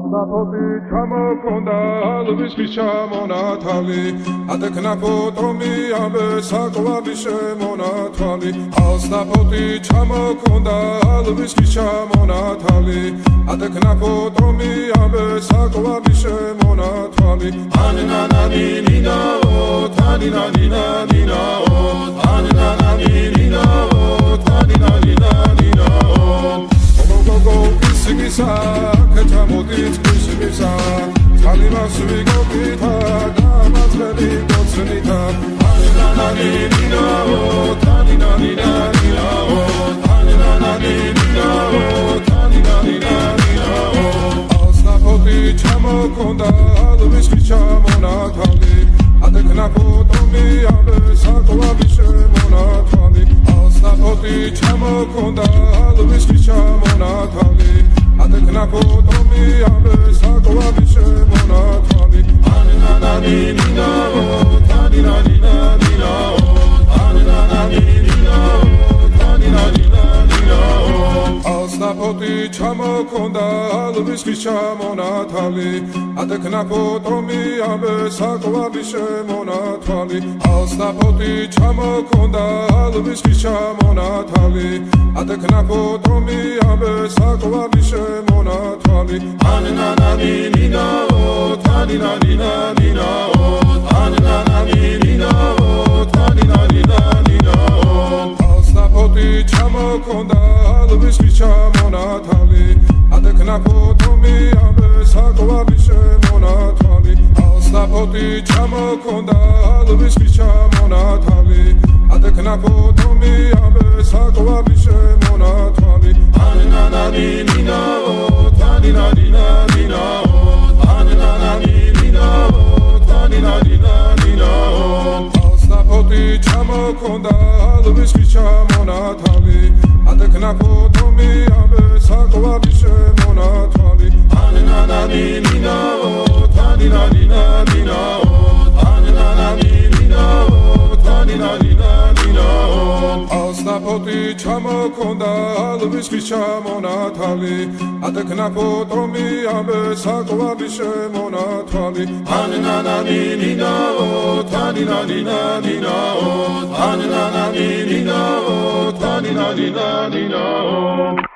Alnapoti ჩამოქონდა ალვის ჩამონათალი ატექნა ფოტომი ამე საკვარი შემონათალი Alnapoti ჩამოქონდა ალვის ჩამონათალი ატექნა ფოტომი ამე საკვარი შემონათალი ანანანინინაო თანინანინანინაო ანანანინინაო თანინანინანინაო Sigisa, kecamudit kusigisa, kalimas vigopita, damas veli gotsenita. Anananina-o, taninanina-nina-o, anananina-o, taninanina-nina-o. Alnapoti çamokonda, alvis çamonatali, atekna fotomi ambe saklavi shemonatali. Alnapoti çamokonda, alvis çamonatali. Atekna fotomi ambe saklavi shemonatali Anananina-o, taninanina-nina-o Anananina-o, taninanina-nina-o Alnapoti çamokonda alvis çamonatali Atekna fotomi ambe saklavi shemonatali Alnapoti çamokonda alvis çamonatali Atekna fotomi ambe saklavi shemonatali Anananina-o, taninanina-nina-o Anananina-o, taninanina-nina-o Alnapoti çamokonda alvis çamonatali Atekna fotomi ambe saklavi shemonatali Alnapoti çamokonda alvis çamonatali Atekna fotomi ambe saklavi shemonatali Anananina-o, taninanina-nina-o Anananina-o, taninanina-nina-o Alnapoti çamokonda alvis çamonatali Atekna fotomi ambe saklavi shemonatali Anananina-o, taninanina-nina-o Anananina-o, taninanina-nina-o Alnapoti çamokonda alvis çamonatali Atekna fotomi ambe saklavi shemonatali Anananina-o, taninanina-nina-o Anananina-o, taninanina-nina-o